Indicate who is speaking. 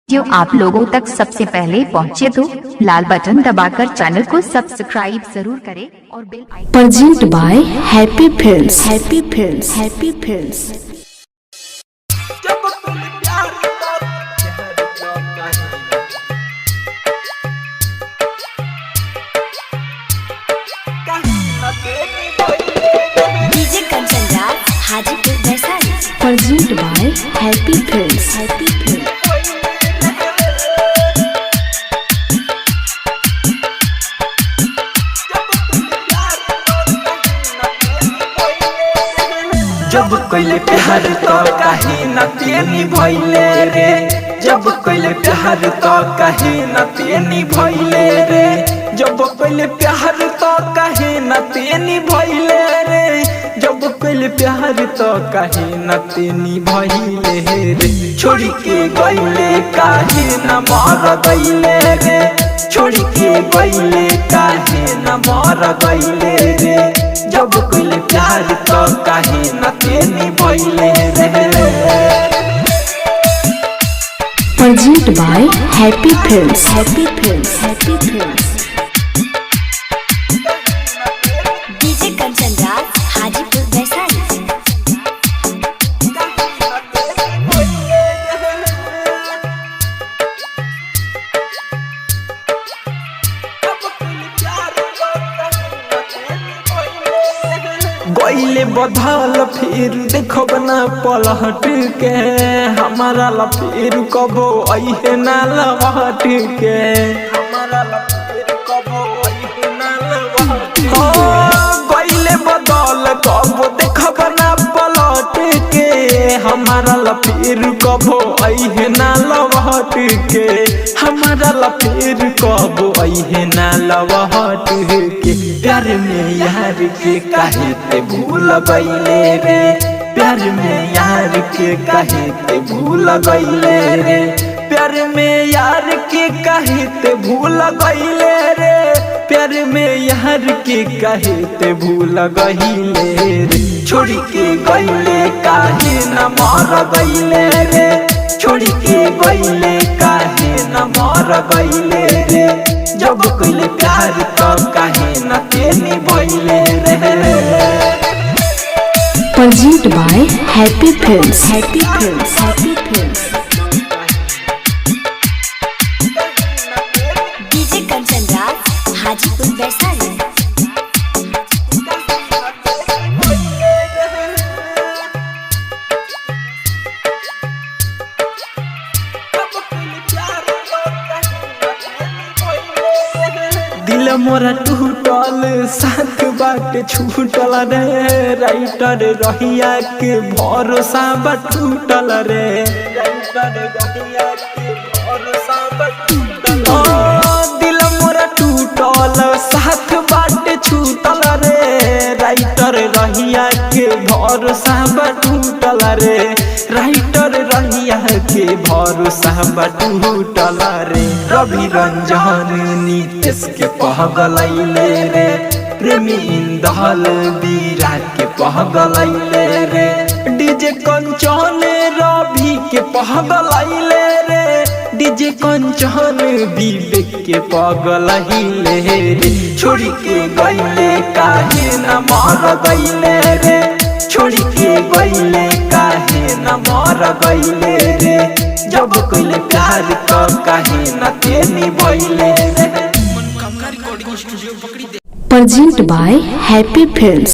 Speaker 1: जो आप लोगों तक सबसे पहले पहुंचे तो लाल बटन दबाकर चैनल को सब्सक्राइब जरूर करें और bell icon
Speaker 2: present by happy Films. Happy Films. Happy Films.
Speaker 3: DJ Kanchan Raj Hajipur Vaishali.
Speaker 2: Present by happy Films. Happy Films.
Speaker 4: जब कोई प्यार तो कहीं न तेनी भइले रे, जब कोई प्यार तो कहीं न तेनी भइले रे, जब कोई प्यार तो कहीं न तेनी भइले रे, जब कोई प्यार तो कहीं न तेनी भइले रे, छोड़ के गइले काहे न मर गइले रे, छोड़ के गइले काहे न मर गइले रे, जब कोई प्यार तो काहे न तेनी भइले रे।
Speaker 2: Present by happy Films. Happy Films. Happy Films.
Speaker 3: DJ Kanchan Raj Hajipur Vaishali.
Speaker 4: गइले बदल फिर देखब ना पलट के, हमारा ला फिर कबो अइहे ना लौट के, हमारा ला फिर कबो अइहे ना लौट के। गइले बदल कबो देखब ना पलट के, हमारा ला फिर कबो अइहे ना लौट के, हमारा ला फिर कबो अइहे ना लौट के। प्यार में यार के काहे ते भूल गइले रे, प्यार में यार के काहे ते भूल गइले रे, प्यार में यार के काहे ते भूल गइले रे, प्यार में यार के काहे ते भूल गइले रे, छोड़ के गइले काहे न मर गइले रे, छोड़ के गइले काहे न मर गइले रे, जब कोई प्यार तो काहे न तेनी भइले रे।
Speaker 2: Present by happy Films. Happy Films. Happy Films.
Speaker 3: DJ Kanchan Raj Hajipur Vaishali.
Speaker 4: दिल मोरा टूटल साथ बाटे छूटल रे, राइटर रहिया के भरोसा बा टूटल रे, राइटर रहिया के भरोसा बा टूटल। दिल मोरा टूटल साथ बाटे छूटल रे, राइटर रहिया के भरोसा बा टूटल रे, राइटर रहिया के भरोसा बा टूटल रे, रवि रंजन नीतीश के पहगलैले रे, प्रेमी इंदल बीरा के पहगलैले रे, डीजे कंचन रवि के पहगलैले रे, डीजे कंचन विवेक के पगलैले रे, छोड़ के गइले काहे न मर गइले रे, छोड़ के गइले काहे न मर गइले रे, जब कोई प्यार तो काहे न तेनी भइले रे।
Speaker 2: Present by happy films.